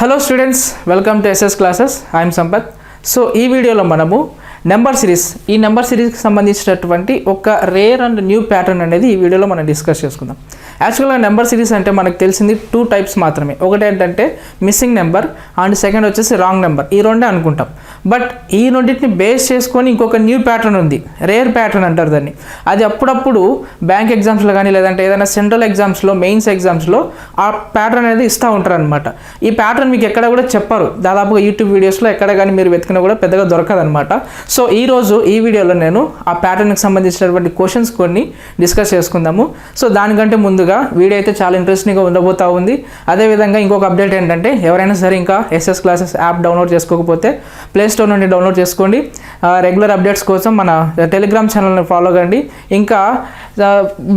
Hello students, welcome to SS classes. I'm Sampath. So ఈ వీడియోలో మనము నెంబర్ సిరీస్కి సంబంధించినటువంటి ఒక రేర్ అండ్ న్యూ ప్యాటర్న్ అనేది ఈ వీడియోలో మనం డిస్కస్ చేసుకుందాం. యాక్చువల్గా నెంబర్ సిరీస్ అంటే మనకు తెలిసింది 2 టైప్స్ మాత్రమే. ఒకటి ఏంటంటే మిస్సింగ్ నెంబర్ అండ్ సెకండ్ వచ్చేసి రాంగ్ నెంబర్. ఈ రెండే అనుకుంటాం. బట్ ఈ రెండింటిని బేస్ చేసుకొని ఇంకొక న్యూ ప్యాటర్న్ ఉంది, రేర్ ప్యాటర్న్ అంటారు దాన్ని. అది అప్పుడప్పుడు బ్యాంక్ ఎగ్జామ్స్లో కానీ లేదంటే ఏదైనా సెంట్రల్ ఎగ్జామ్స్లో, మెయిన్స్ ఎగ్జామ్స్లో ఆ ప్యాటర్న్ అనేది ఇస్తూ ఉంటారు అనమాట. ఈ ప్యాటర్న్ మీకు ఎక్కడ కూడా చెప్పరు, దాదాపుగా యూట్యూబ్ వీడియోస్లో ఎక్కడ కానీ మీరు వెతికినా కూడా పెద్దగా దొరకదనమాట. సో ఈరోజు ఈ వీడియోలో నేను ఆ ప్యాటర్న్కి సంబంధించినటువంటి క్వశ్చన్స్ కొన్ని డిస్కస్ చేసుకుందాము. సో దానికంటే ముందుగా వీడియో అయితే చాలా ఇంట్రెస్టింగ్గా ఉండబోతూ ఉంది. అదేవిధంగా ఇంకొక అప్డేట్ ఏంటంటే, ఎవరైనా సరే ఇంకా ఎస్ఎస్ క్లాసెస్ యాప్ డౌన్లోడ్ చేసుకోకపోతే ప్లే స్టోర్ నుండి డౌన్లోడ్ చేసుకోండి. రెగ్యులర్ అప్డేట్స్ కోసం మన టెలిగ్రామ్ ఛానల్ని ఫాలో కండి. ఇంకా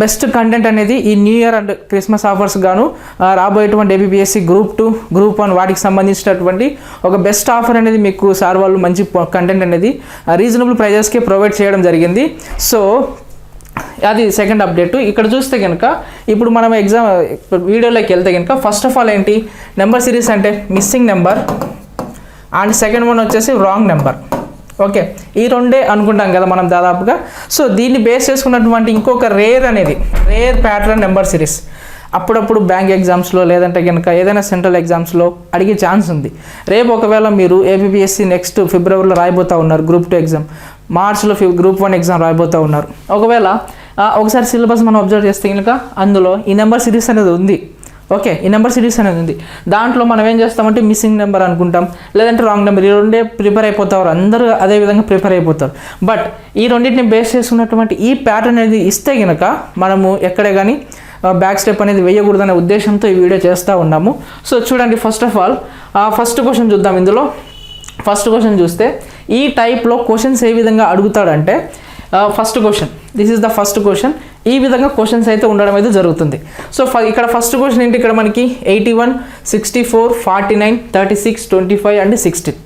బెస్ట్ కంటెంట్ అనేది ఈ new year and Christmas offers గాను రాబోయేటువంటి ఏబిపిఎస్సి గ్రూప్ 2, గ్రూప్ 1 వాటికి సంబంధించినటువంటి ఒక బెస్ట్ ఆఫర్ అనేది మీకు సార్ వాళ్ళు మంచి కంటెంట్ అనేది రీజనబుల్ ప్రైజెస్కి ప్రొవైడ్ చేయడం జరిగింది. సో అది సెకండ్ అప్డేట్. ఇక్కడ చూస్తే కనుక ఇప్పుడు మనం వీడియోలోకి వెళ్తే కనుక ఫస్ట్ ఆఫ్ ఆల్ ఏంటి, నెంబర్ సిరీస్ అంటే missing number and second one వచ్చేసి రాంగ్ నెంబర్. ఓకే, ఈ రెండే అనుకుంటాం కదా మనం దాదాపుగా. సో దీన్ని బేస్ చేసుకున్నటువంటి ఇంకొక రేర్ ప్యాటర్న్ నెంబర్ సిరీస్ అప్పుడప్పుడు బ్యాంక్ ఎగ్జామ్స్లో లేదంటే కనుక ఏదైనా సెంట్రల్ ఎగ్జామ్స్లో అడిగే ఛాన్స్ ఉంది. రేపు ఒకవేళ మీరు ఏబిపిఎస్సి నెక్స్ట్ ఫిబ్రవరిలో రాయబోతూ ఉన్నారు, గ్రూప్ 2 ఎగ్జామ్, మార్చ్లో గ్రూప్ 1 ఎగ్జామ్ రాయబోతూ ఉన్నారు. ఒకవేళ ఒకసారి సిలబస్ మనం అబ్జర్వ్ చేస్తే కనుక అందులో ఈ నెంబర్ సిరీస్ అనేది ఉంది. ఓకే, ఈ నెంబర్ సిరీస్ అనేది ఉంది. దాంట్లో మనం ఏం చేస్తామంటే మిస్సింగ్ నెంబర్ అనుకుంటాం, లేదంటే రాంగ్ నెంబర్. ఈ రెండే ప్రిపేర్ అయిపోతారు, అందరూ అదే విధంగా ప్రిపేర్ అయిపోతారు. బట్ ఈ రెండింటిని బేస్ చేసుకున్నటువంటి ఈ ప్యాటర్న్ అనేది ఇస్తే కనుక మనము ఎక్కడే కానీ బ్యాక్ స్టెప్ అనేది వేయకూడదనే ఉద్దేశంతో ఈ వీడియో చేస్తూ ఉన్నాము. సో చూడండి, first of all first question చూద్దాం. ఇందులో ఫస్ట్ క్వశ్చన్ చూస్తే ఈ టైప్లో క్వశ్చన్స్ ఏ విధంగా అడుగుతాడంటే, first question, this is the first question. ఈ విధంగా క్వశ్చన్స్ అయితే ఉండడం అయితే జరుగుతుంది. సో ఇక్కడ ఫస్ట్ క్వశ్చన్ ఏంటి, ఇక్కడ మనకి 81, 64, 49, 36, 25 అండ్ 16.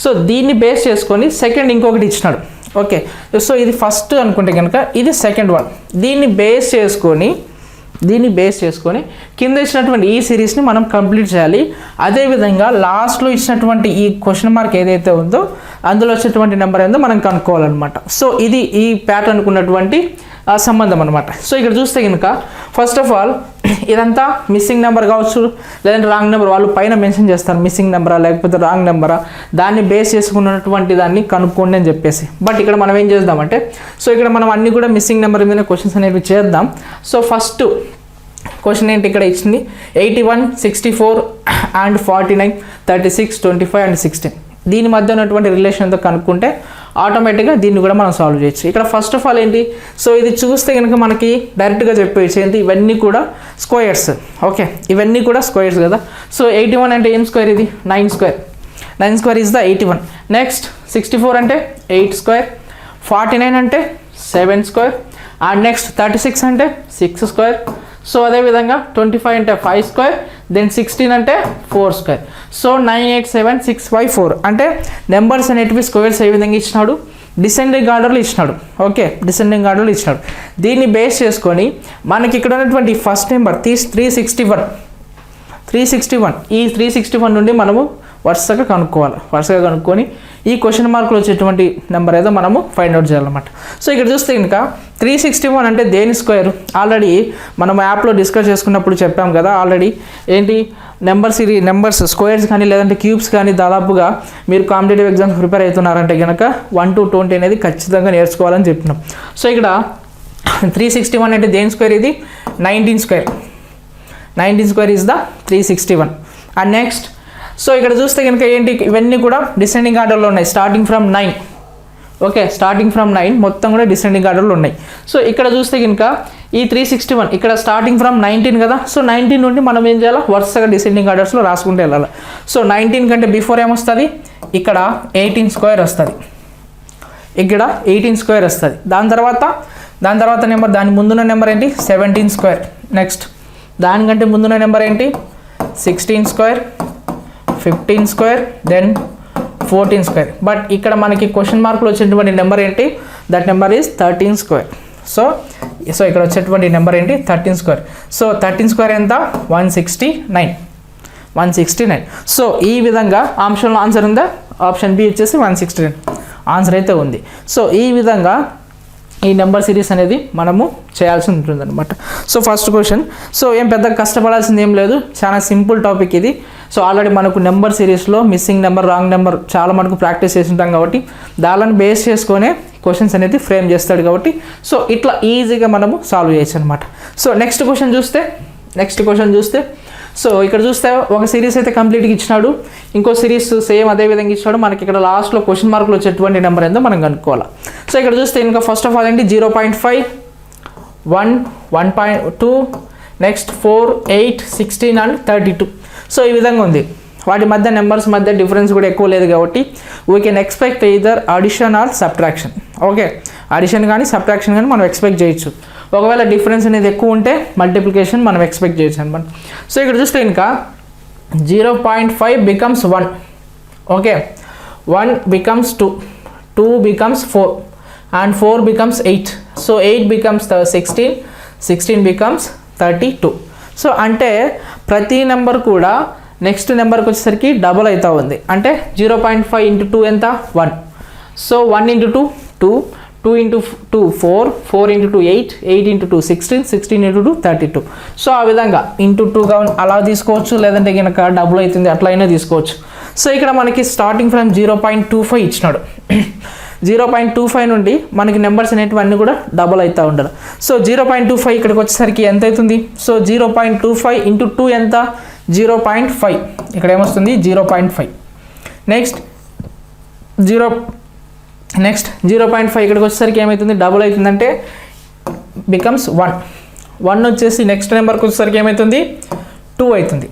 సో దీన్ని బేస్ చేసుకొని సెకండ్ ఇంకొకటి ఇచ్చినాడు. ఓకే, సో ఇది ఫస్ట్ అనుకుంటే కనుక ఇది సెకండ్ వన్. దీన్ని బేస్ చేసుకొని కింద ఇచ్చినటువంటి ఈ సిరీస్ని మనం కంప్లీట్ చేయాలి. అదేవిధంగా లాస్ట్లో ఇచ్చినటువంటి ఈ క్వశ్చన్ మార్క్ ఏదైతే ఉందో అందులో వచ్చేటువంటి నెంబర్ ఏందో మనం కనుక్కోవాలన్నమాట. సో ఇది ఈ ప్యాటర్న్కి ఉన్నటువంటి సంబంధం అనమాట. సో ఇక్కడ చూస్తే కనుక ఫస్ట్ ఆఫ్ ఆల్ ఇదంతా మిస్సింగ్ నెంబర్ కావచ్చు, లేదంటే రాంగ్ నెంబర్, వాళ్ళు పైన మెన్షన్ చేస్తారు మిస్సింగ్ నెంబరా లేకపోతే రాంగ్ నెంబరా, దాన్ని బేస్ చేసుకున్నటువంటి దాన్ని కనుక్కోండి అని చెప్పేసి. బట్ ఇక్కడ మనం ఏం చేద్దామంటే, సో ఇక్కడ మనం అన్ని కూడా మిస్సింగ్ నెంబర్ మీద క్వశ్చన్స్ అనేవి చేద్దాం. సో ఫస్ట్ క్వశ్చన్ ఏంటి, ఇక్కడ ఇచ్చింది 81, 64 అండ్ 49, 36, 25 అండ్ 16. దీని మధ్య ఉన్నటువంటి రిలేషన్తో కనుక్కుంటే ఆటోమేటిక్గా దీన్ని కూడా మనం సాల్వ్ చేయొచ్చు. ఇక్కడ ఫస్ట్ ఆఫ్ ఆల్ ఏంటి, సో ఇది చూస్తే కనుక మనకి డైరెక్ట్గా చెప్పేసి ఏంటి, ఇవన్నీ కూడా స్క్వేర్స్. ఓకే, ఇవన్నీ కూడా స్క్వేర్స్ కదా. సో 81 అంటే ఏం స్క్వేర్, ఇది 9 square. 9 square is the 81. Next 64 అంటే 8 స్క్వేర్, 49 అంటే 7 స్క్వేర్ అండ్ నెక్స్ట్ 36 అంటే 6 స్క్వేర్. సో అదేవిధంగా 25 అంటే 5 స్క్వేర్, దెన్ 16 అంటే 4 స్క్వేర్. సో 9, 8, 7, 6, 5, 4 అంటే నెంబర్స్ అనేటివి స్క్వేర్స్ ఏ విధంగా ఇచ్చినాడు, డిసెండింగ్ ఆర్డర్లో ఇచ్చినాడు. ఓకే, డిసెండింగ్ ఆర్డర్లో ఇచ్చినాడు. దీన్ని బేస్ చేసుకొని మనకి ఇక్కడ ఉన్నటువంటి ఫస్ట్ నెంబర్ 361. ఈ 361 నుండి మనము వరుసగా కనుక్కొని ఈ క్వశ్చన్ మార్కులు వచ్చేటువంటి నెంబర్ ఏదో మనము ఫైండ్ అవుట్ చేయాలన్నమాట. సో ఇక్కడ చూస్తే కనుక 361 అంటే దేని స్క్వేర్, ఆల్రెడీ మనం యాప్లో డిస్కస్ చేసుకున్నప్పుడు చెప్పాం కదా. ఆల్రెడీ ఏంటి, నెంబర్స్ స్క్వేర్స్ కానీ లేదంటే క్యూబ్స్ కానీ దాదాపుగా మీరు కాంపిటేటివ్ ఎగ్జామ్స్ ప్రిపేర్ అవుతున్నారంటే కనుక 1 to 20 అనేది ఖచ్చితంగా నేర్చుకోవాలని చెప్పినాం. సో ఇక్కడ 361 అంటే దేని స్క్వేర్, ఇది 19 square. 19 square is the 361. And next so ఇక్కడ చూస్తే కనుక ఏంటి, ఇవన్నీ కూడా డిసెండింగ్ ఆర్డర్లో ఉన్నాయి, starting from 9. Okay, starting from 9 మొత్తం కూడా డిసెండింగ్ ఆర్డర్లో ఉన్నాయి. సో ఇక్కడ చూస్తే కనుక ఈ 361 ఇక్కడ స్టార్టింగ్ ఫ్రమ్ 19 కదా. సో 19 నుండి మనం ఏం చేయాలి, వరుసగా డిసెండింగ్ ఆర్డర్స్లో రాసుకుంటూ వెళ్ళాలి. సో 19 కంటే బిఫోర్ ఏమొస్తుంది, ఇక్కడ 18 స్క్వేర్ వస్తుంది, ఇక్కడ 18 స్క్వేర్ వస్తుంది. దాని తర్వాత నెంబర్, దాని ముందున్న నెంబర్ ఏంటి, 17 స్క్వేర్. నెక్స్ట్ దానికంటే ముందున్న నెంబర్ ఏంటి, 16 square, 15 square, then 14 square. But ఇక్కడ మనకి క్వశ్చన్ మార్కులు వచ్చేటువంటి నెంబర్ ఏంటి, that number is 13 square. So ఇక్కడ వచ్చేటువంటి నెంబర్ ఏంటి, 13 స్క్వేర్. సో 13 స్క్వేర్ ఎంత, 169. 169. సో ఈ విధంగా ఆప్షన్లో ఆన్సర్ ఉందా? ఆప్షన్ బి వచ్చేసి 169 ఆన్సర్ అయితే ఉంది. సో ఈ విధంగా ఈ నెంబర్ సిరీస్ అనేది మనము చేయాల్సి ఉంటుంది అనమాట. సో ఫస్ట్ క్వశ్చన్, సో ఏం పెద్ద కష్టపడాల్సింది ఏం లేదు, చాలా సింపుల్ టాపిక్ ఇది. సో ఆల్రెడీ మనకు నెంబర్ సిరీస్లో మిస్సింగ్ నెంబర్, రాంగ్ నెంబర్ చాలా మనకు ప్రాక్టీస్ చేసి ఉంటాం కాబట్టి దానిని బేస్ చేసుకొనే క్వశ్చన్స్ అనేది ఫ్రేమ్ చేస్తాడు కాబట్టి సో ఇట్లా ఈజీగా మనము సాల్వ్ చేయొచ్చు అనమాట. సో నెక్స్ట్ క్వశ్చన్ చూస్తే సో ఇక్కడ చూస్తే ఒక సిరీస్ అయితే కంప్లీట్గా ఇచ్చినాడు, ఇంకో సిరీస్ సేమ్ అదే విధంగా ఇచ్చినాడు. మనకి ఇక్కడ లాస్ట్లో క్వశ్చన్ మార్కులు వచ్చేటువంటి నెంబర్ ఏందో మనం కనుక్కోవాలి. సో ఇక్కడ చూస్తే ఇంకా ఫస్ట్ ఆఫ్ ఆల్ ఏంటి 0.5, 1, 1.2, నెక్స్ట్ 4, 8, 16 అండ్ 32. సో ఈ విధంగా ఉంది. వాటి మధ్య నెంబర్స్ మధ్య డిఫరెన్స్ కూడా ఎక్కువ లేదు కాబట్టి we can expect either addition or subtraction. Okay, addition కానీ సబ్ట్రాక్షన్ కానీ మనం ఎక్స్పెక్ట్ చేయొచ్చు. ఒకవేళ డిఫరెన్స్ అనేది ఎక్కువ ఉంటే మల్టిప్లికేషన్ మనం ఎక్స్పెక్ట్ చేయొచ్చు అనమాట. సో ఇక్కడ చూస్తే ఇంకా 0.5 becomes 1, okay, 1 becomes 2, 2 becomes 4 and 4 becomes 8. So 8 becomes 16, 16 becomes 32. So అంటే ప్రతి నెంబర్ కూడా నెక్స్ట్ నెంబర్కి వచ్చేసరికి డబుల్ అవుతూ ఉంది. అంటే 0.5 ఇంటూ 2 ఎంత? 1. So 1 into 2 2, 2 into 2 4, 4 into 2 8, 8 into 2 16, 16 into 2 32. So ఆ విధంగా ఇంటూ 2గా అలా తీసుకోవచ్చు, లేదంటే కనుక డబుల్ అవుతుంది అట్లా అయినా తీసుకోవచ్చు. సో ఇక్కడ మనకి స్టార్టింగ్ ఫ్రమ్ 0.25 ఇచ్చినాడు. 0.25 నుండి మనకి నెంబర్స్ అనేటివన్నీ కూడా డబుల్ అవుతూ ఉండరు. సో 0.25 ఇక్కడికి వచ్చేసరికి ఎంత అవుతుంది? సో 0.25 ఇంటూ 2 ఎంత? 0.5. ఇక్కడ ఏమొస్తుంది? 0.5. నెక్స్ట్ 0.5 ఇక్కడికి వచ్చేసరికి ఏమవుతుంది? డబుల్ అవుతుందంటే బికమ్స్ 1. 1 వచ్చేసి నెక్స్ట్ నెంబర్కి వచ్చేసరికి ఏమవుతుంది? 2 అవుతుంది.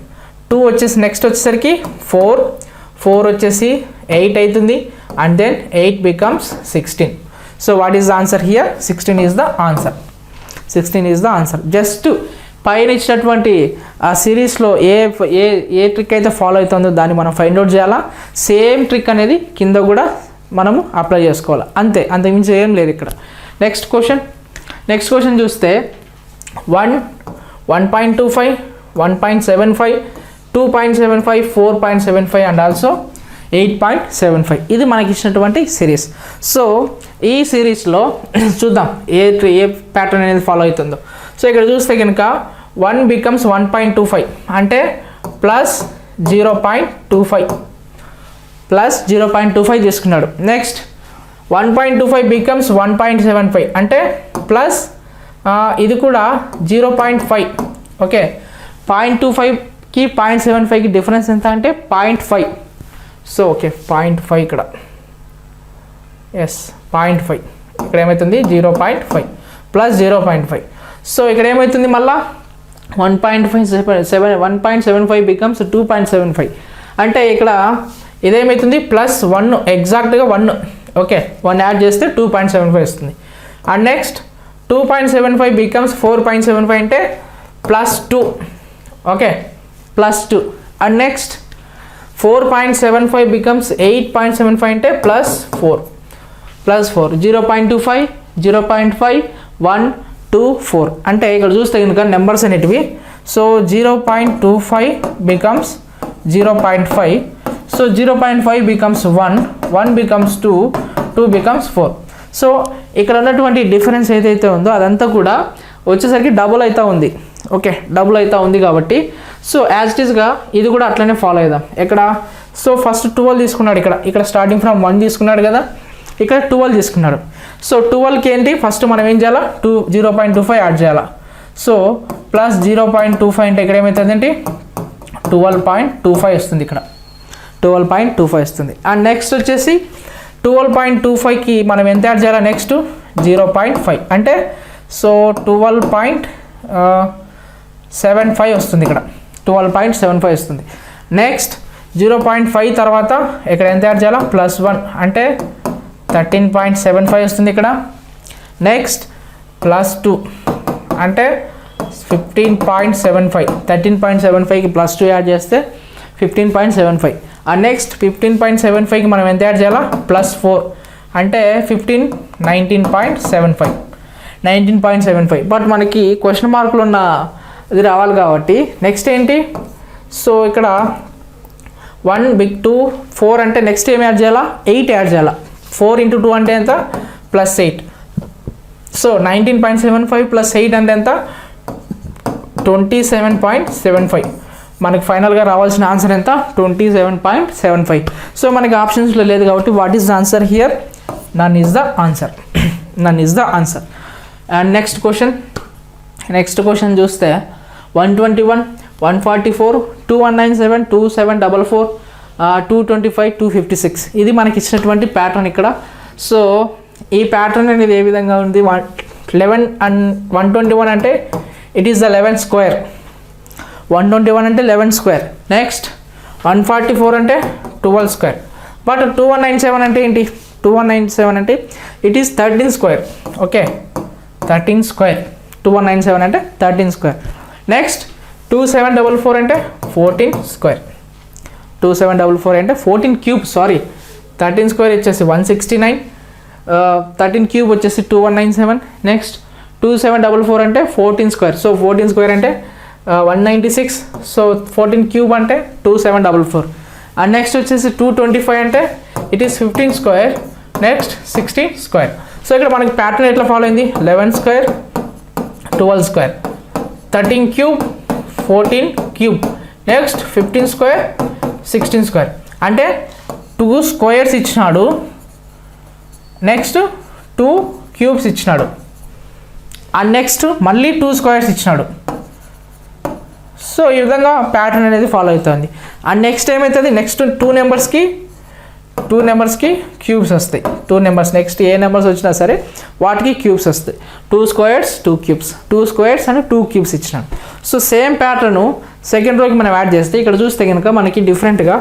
2 వచ్చేసి నెక్స్ట్ వచ్చేసరికి 4, 4 వచ్చేసి 8 అవుతుంది and then 8 becomes 16. So what is the answer here? 16 is the answer. 16 is the answer. Just పైన ఇచ్చినటువంటి ఆ సిరీస్లో ఏ ట్రిక్ అయితే ఫాలో అవుతుందో దాన్ని మనం ఫైండ్ అవుట్ చేయాలా. సేమ్ ట్రిక్ అనేది కింద కూడా మనము అప్లై చేసుకోవాలి, అంతే, అంతకుమించి ఏం లేదు ఇక్కడ. నెక్స్ట్ క్వశ్చన్ చూస్తే 1, 1.25, 1.75, 2.75, 4.75 అండ్ ఆల్సో 8.75. ఇది మనకి ఇచ్చినటువంటి సిరీస్. సో ఈ సిరీస్లో చూద్దాం ఏ ప్యాటర్న్ అనేది ఫాలో అవుతుందో. సో ఇక్కడ చూస్తే కనుక 1 బికమ్స్ 1.25 అంటే ప్లస్ 0.25 తీసుకున్నాడు. నెక్స్ట్ 1.25 బికమ్స్ 1.75 అంటే ప్లస్ ఇది కూడా 0.5. ఓకే, 0.25కి 0.75కి డిఫరెన్స్ ఎంత అంటే 0.5. సో ఓకే 0.5 ఇక్కడ, ఎస్ 0.5 ఇక్కడ ఏమవుతుంది? 0.5 ప్లస్ 0.5. సో ఇక్కడ ఏమవుతుంది? మళ్ళా 1.75 బికమ్స్ 2.75 అంటే ఇక్కడ ఇదేమవుతుంది? ప్లస్ 1, ఎగ్జాక్ట్గా 1. ఓకే, 1 యాడ్ చేస్తే 2.75 వస్తుంది. అండ్ నెక్స్ట్ 2.75 బికమ్స్ 4.75 అంటే plus 2. Okay, plus 2. And next 4.75 becomes 8.75 అంటే ప్లస్ 4. 0.25, 0.5, 1, 2, 4 అంటే ఇక్కడ చూస్తే కనుక నెంబర్స్ అనేటివి. So 0.25 becomes 0.5. So 0.5 becomes 1, 1 becomes 2, 2 becomes 4. So ఇక్కడ ఉన్నటువంటి డిఫరెన్స్ ఏదైతే ఉందో అదంతా కూడా వచ్చేసరికి డబుల్ అవుతూ ఉంది. ఓకే, డబుల్ అవుతూ ఉంది కాబట్టి సో యాజ్ ఇట్ ఈస్గా ఇది కూడా అట్లనే ఫాలో అవుదాం. ఇక్కడ సో ఫస్ట్ 12 తీసుకున్నాడు, ఇక్కడ స్టార్టింగ్ ఫ్రమ్ 1 తీసుకున్నాడు కదా, ఇక్కడ 12 తీసుకున్నాడు. సో 12కి ఏంటి? ఫస్ట్ మనం ఏం చేయాలా? 0.25 యాడ్ చేయాలా. సో ప్లస్ 0.25 అంటే ఇక్కడ ఏమవుతుంది అంటే 12.25 వస్తుంది. ఇక్కడ 12.25 వస్తుంది. అండ్ నెక్స్ట్ వచ్చేసి 12.25కి మనం ఎంత యాడ్ చేయాలా? నెక్స్ట్ 0.5 అంటే సో 12.75 వస్తుంది. ఇక్కడ 12.75 వస్తుంది. నెక్స్ట్ 0.5 తర్వాత ఇక్కడ ఎంత యాడ్ చేయాలా? ప్లస్ 1 అంటే 13.75 వస్తుంది ఇక్కడ. నెక్స్ట్ ప్లస్ 2 అంటే 15.75, 13.75కి ప్లస్ 2 యాడ్ చేస్తే 15.75. అండ్ నెక్స్ట్ 15.75కి మనం ఎంత యాడ్ చేయాలా? ప్లస్ 4 అంటే 19.75. బట్ మనకి క్వశ్చన్ మార్కులు ఉన్న ఇది రావాలి కాబట్టి నెక్స్ట్ ఏంటి? సో ఇక్కడ 1 big 2 4 అంటే నెక్స్ట్ ఏం యాడ్ చేయాలా 8 యాడ్ చేయాలా 4 into 2 అంటే ఎంత +8 సో 19.75 + 8 అంటే ఎంత 27.75 మనకి ఫైనల్గా రావాల్సిన ఆన్సర్ ఎంత 27.75 సో మనకి ఆప్షన్స్లో లేదు కాబట్టి what is the answer here none is the answer none is the answer and next question చూస్తే 121 144 2197 2744 225 256 ఇది మనకి ఇచ్చినటువంటి ప్యాటర్న్ ఇక్కడ సో ఈ ప్యాటర్న్ అనేది ఏ విధంగా ఉంది 11 అండ్ 121 అంటే ఇట్ ఈస్ ద 11 స్క్వేర్ 121 అంటే 11 స్క్వేర్ నెక్స్ట్ 144 అంటే 12 స్క్వేర్ బట్ 2197 అంటే ఏంటి 2197 అంటే it is 13 square okay 13 square 2197 అంటే 13 స్క్వేర్ నెక్స్ట్ 2744 అంటే 14 స్క్వేర్ 2744 అంటే 14 క్యూబ్ సారీ 13 స్క్వేర్ వచ్చేసి 169 13 క్యూబ్ వచ్చేసి 2197 నెక్స్ట్ 2744 అంటే 14 స్క్వేర్ సో 14 స్క్వేర్ అంటే 196 సో 14 క్యూబ్ అంటే 2744 అండ్ నెక్స్ట్ వచ్చేసి 225 అంటే it is 15 square next 16 square so ఇక్కడ మనకి ప్యాటర్న్ ఎట్లా ఫాలో అయింది 11 square 12 square 13 cube 14 cube next 15 square 16 square అంటే 2 స్క్వేర్స్ ఇచ్చినాడు నెక్స్ట్ 2 క్యూబ్స్ ఇచ్చినాడు అండ్ నెక్స్ట్ మళ్ళీ 2 స్క్వేర్స్ ఇచ్చినాడు సో ఈ విధంగా ప్యాటర్న్ అనేది ఫాలో అవుతుంది అండ్ నెక్స్ట్ ఏమవుతుంది నెక్స్ట్ 2 నెంబర్స్కి క్యూబ్స్ వస్తాయి 2 నెంబర్స్ నెక్స్ట్ ఏ నెంబర్స్ వచ్చినా సరే వాటికి క్యూబ్స్ వస్తాయి 2 squares 2 cubes 2 squares and 2 cubes ఇచ్చినాడు సో సేమ్ ప్యాటర్ను సెకండ్ రోకి మనం యాడ్ చేస్తే ఇక్కడ చూస్తే కనుక మనకి డిఫరెంట్గా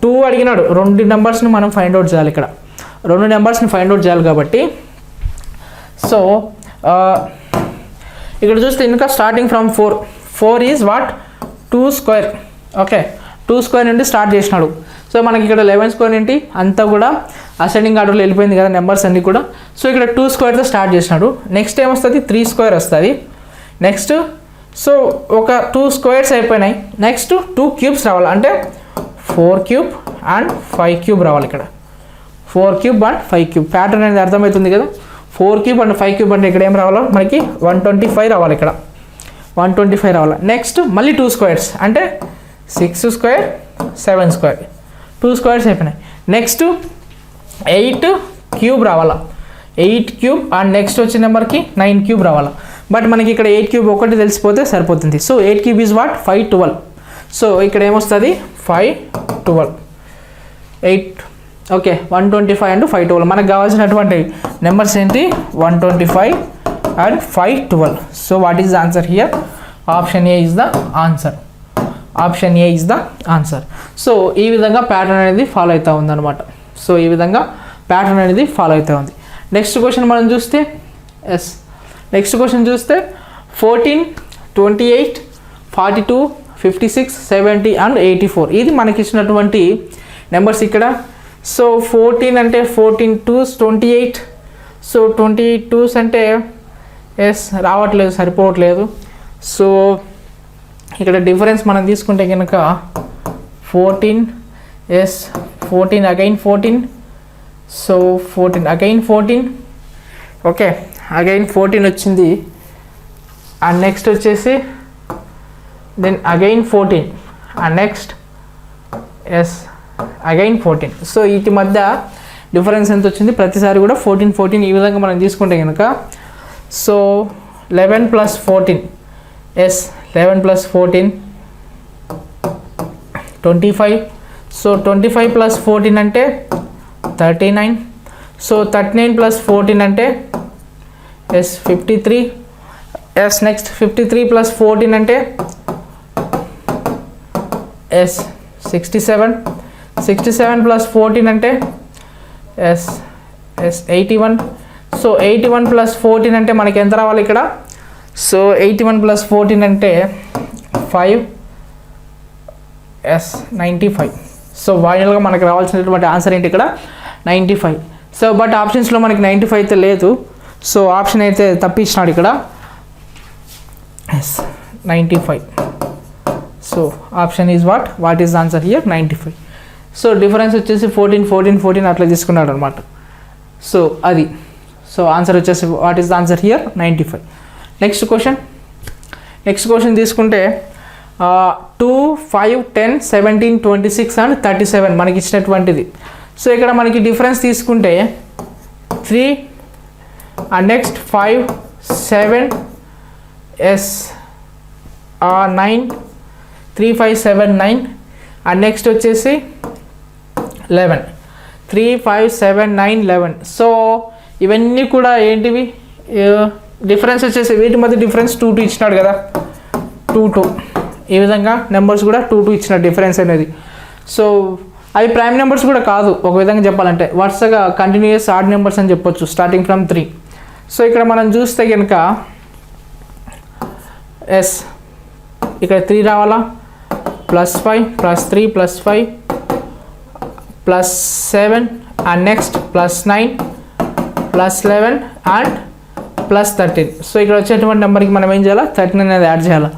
2 అడిగినాడు 2 నెంబర్స్ని మనం ఫైండ్ అవుట్ చేయాలి ఇక్కడ 2 నెంబర్స్ని ఫైండ్ అవుట్ చేయాలి కాబట్టి సో ఇక్కడ చూస్తే ఇంకా starting from 4 is what 2 square okay 2 square నుండి స్టార్ట్ చేసినాడు సో మనకి ఇక్కడ 11 స్క్వేర్ ఏంటి అంతా కూడా అసెండింగ్ ఆర్డర్లో వెళ్ళిపోయింది కదా నెంబర్స్ అన్నీ కూడా సో ఇక్కడ 2 స్క్వేర్తో స్టార్ట్ చేసినాడు నెక్స్ట్ ఏమొస్తుంది 3 స్క్వేర్ వస్తుంది నెక్స్ట్ సో ఒక 2 స్క్వేర్స్ అయిపోయినాయి నెక్స్ట్ 2 క్యూబ్స్ రావాలి అంటే 4 క్యూబ్ అండ్ 5 క్యూబ్ రావాలి ఇక్కడ 4 క్యూబ్ అండ్ 5 క్యూబ్ ప్యాటర్న్ అనేది అర్థమవుతుంది కదా 4 క్యూబ్ అండ్ 5 క్యూబ్ అంటే ఇక్కడ ఏం రావాలో మనకి 125 రావాలి ఇక్కడ 125 రావాలి నెక్స్ట్ మళ్ళీ 2 స్క్వేర్స్ అంటే 6 స్క్వేర్ 7 స్క్వేర్ 2 స్క్వేర్స్ అయిపోయినాయి నెక్స్ట్ 8 క్యూబ్ రావాలా 8 క్యూబ్ అండ్ నెక్స్ట్ వచ్చే నెంబర్కి 9 క్యూబ్ రావాలా బట్ మనకి ఇక్కడ 8 క్యూబ్ ఒకటి తెలిసిపోతే సరిపోతుంది so 8 cube is what 512 so ఇక్కడ ఏమొస్తుంది 512 8 ఓకే 125 అండ్ 512 మనకు కావాల్సినటువంటి నెంబర్స్ ఏంటి 125 and 512 so what is the answer here option A is the answer option A is the answer so ఈ విధంగా ప్యాటర్న్ అనేది ఫాలో అవుతూ ఉందన్నమాట సో ఈ విధంగా ప్యాటర్న్ అనేది ఫాలో అవుతూ ఉంది నెక్స్ట్ క్వశ్చన్ మనం చూస్తే నెక్స్ట్ క్వశ్చన్ చూస్తే 14 28 42 56 70 అండ్ 84 ఇది మనకి ఇచ్చినటువంటి నెంబర్స్ ఇక్కడ సో 14 అంటే 14 2s 28 సో 28 2s అంటే రావట్లేదు సరిపోవట్లేదు సో ఇక్కడ డిఫరెన్స్ మనం తీసుకుంటే కనుక 14 14 again 14 so 14 again 14 okay again 14 వచ్చింది అండ్ నెక్స్ట్ వచ్చేసి then again 14 and next again 14 so వీటి మధ్య డిఫరెన్స్ ఎంత వచ్చింది ప్రతిసారి కూడా 14 ఈ విధంగా మనం తీసుకుంటే కనుక సో 11 + 14 11 + 14 25 సో 25 + 14 అంటే 39 సో 39 + 14 అంటే 53 నెక్స్ట్ 53 + 14 అంటే 67 67 + 14 అంటే 81 సో 81 + 14 అంటే మనకి ఎంత రావాలి ఇక్కడ సో 81 + 14 అంటే 5 95 సో ఫైనల్గా మనకు రావాల్సినటువంటి ఆన్సర్ ఏంటి ఇక్కడ 95 సో బట్ ఆప్షన్స్లో మనకి 95 అయితే లేదు సో ఆప్షన్ అయితే తప్పించినాడు ఇక్కడ 95 so option is what is answer here 95. So difference వచ్చేసి 14 అట్లా తీసుకున్నాడు అనమాట. సో అది సో ఆన్సర్ వచ్చేసి what is the answer here 95. Next question తీసుకుంటే 2, 5, 10, 17, 26 అండ్ 37 మనకి ఇచ్చినటువంటిది. సో ఇక్కడ మనకి డిఫరెన్స్ తీసుకుంటే 3 అండ్ నెక్స్ట్ 5, 7, 9, 3, 5, 7, 9 అండ్ నెక్స్ట్ వచ్చేసి 11, 3, 5, 7, 9, 11. సో ఇవన్నీ కూడా ఏంటివి డిఫరెన్స్ వచ్చేసి వీటి మధ్య డిఫరెన్స్ 2 ఇచ్చినాడు కదా, 2 ఈ విధంగా నెంబర్స్ కూడా 2 ఇచ్చిన డిఫరెన్స్ అనేది. సో అవి ప్రైమ్ నెంబర్స్ కూడా కాదు, ఒక విధంగా చెప్పాలంటే వరుసగా కంటిన్యూస్ ఆడ్ నెంబర్స్ అని చెప్పొచ్చు స్టార్టింగ్ ఫ్రమ్ 3. సో ఇక్కడ మనం చూస్తే కనుక ఇక్కడ 3 రావాలా, +5 +3 +5 +7 అండ్ నెక్స్ట్ +9 +11 అండ్ +13. సో ఇక్కడ వచ్చేటువంటి నెంబర్కి మనం ఏం చేయాలి, 13 అనేది యాడ్ చేయాలి.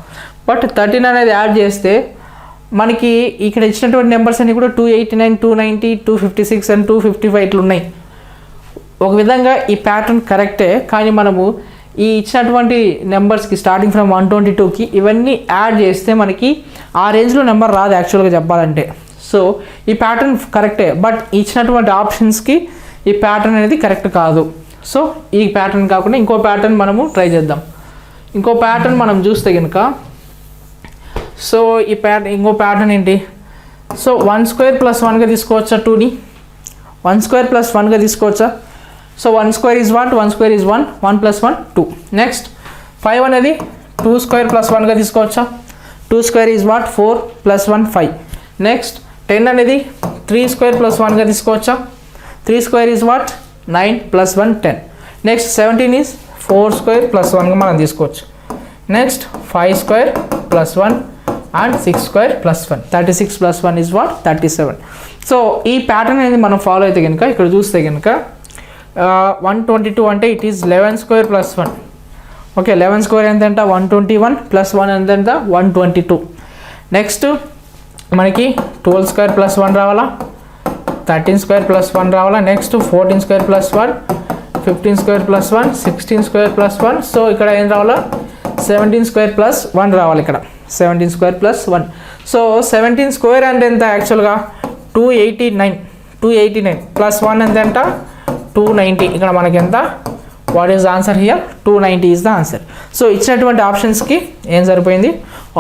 బట్ 13 అనేది యాడ్ చేస్తే మనకి ఇక్కడ ఇచ్చినటువంటి నెంబర్స్ అన్ని కూడా 289, 290, 256 అండ్ 255 ఇట్లా ఉన్నాయి. ఒక విధంగా ఈ ప్యాటర్న్ కరెక్టే, కానీ మనము ఈ ఇచ్చినటువంటి నెంబర్స్కి స్టార్టింగ్ ఫ్రమ్ 122కి ఇవన్నీ యాడ్ చేస్తే మనకి ఆ రేంజ్లో నెంబర్ రాదు యాక్చువల్గా చెప్పాలంటే. సో ఈ ప్యాటర్న్ కరెక్టే, బట్ ఇచ్చినటువంటి ఆప్షన్స్కి ఈ ప్యాటర్న్ అనేది కరెక్ట్ కాదు. సో ఈ ప్యాటర్న్ కాకుండా ఇంకో ప్యాటర్న్ మనము ట్రై చేద్దాం. ఇంకో ప్యాటర్న్ మనం చూస్తే కనుక సో ఇంకో ప్యాటర్న్ ఏంటి, సో 1² + 1గా తీసుకోవచ్చా, 2ని 1² + 1గా తీసుకోవచ్చా. So 1² is what, 1² is 1, 1 + 1 2. Next 5 అనేది 2² + 1గా తీసుకోవచ్చా, 2² ఈజ్ వాట్, 4 + 1 5. నెక్స్ట్ 10 అనేది 3² + 1గా తీసుకోవచ్చా, 3² ఈజ్ వాట్, 9 + 1 10. నెక్స్ట్ 17 ఈజ్ 4² + 1గా మనం తీసుకోవచ్చు. Next 5² + 1 and 6² + 1, 36 + 1 is what, 37. So ఈ ప్యాటర్న్ అనేది మనం ఫాలో అయితే కనుక ఇక్కడ చూస్తే కనుక 122 అంటే ఇట్ ఈస్ 11² + 1. ఓకే, 11² ఎంతంట 121 + 1 ఎంతంట 122. నెక్స్ట్ మనకి 12² + 1 రావాలా, 13² + 1 రావాలా. నెక్స్ట్ 14² + 1, 15² + 1, 16² + 1. సో ఇక్కడ ఏం రావాలా, 17² + 1 రావాలి. ఇక్కడ 17² + 1. సో 17² అంటే ఎంత యాక్చువల్గా 289 + 1 ఎంతంట 290. ఇక్కడ మనకి ఎంత, what is the answer here, 290 is the answer. So ఇచ్చినటువంటి ఆప్షన్స్కి ఏం సరిపోయింది,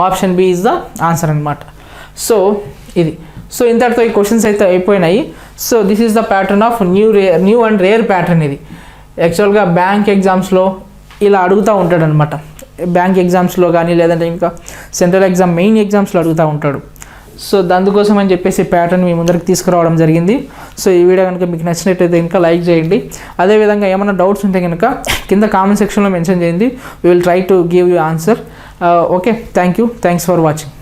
option B is the answer అనమాట. సో ఇది సో ఇంతటితో ఈ క్వశ్చన్స్ అయితే అయిపోయినాయి. So this is the pattern of new and rare pattern. ఇది యాక్చువల్గా బ్యాంక్ ఎగ్జామ్స్లో ఇలా అడుగుతూ ఉంటాడు అనమాట. బ్యాంక్ ఎగ్జామ్స్లో కానీ లేదంటే ఇంకా సెంట్రల్ ఎగ్జామ్ మెయిన్ ఎగ్జామ్స్లో అడుగుతూ ఉంటాడు. సో దానికోసం అని చెప్పేసి ప్యాటర్న్ మీ ముందరికి తీసుకురావడం జరిగింది. సో ఈ వీడియో కనుక మీకు నచ్చినట్టయితే ఇంకా లైక్ చేయండి. అదేవిధంగా ఏమైనా డౌట్స్ ఉంటే కనుక కింద కామెంట్ సెక్షన్లో మెన్షన్ చేయండి. We will try to give you answer. Okay, thanks for watching.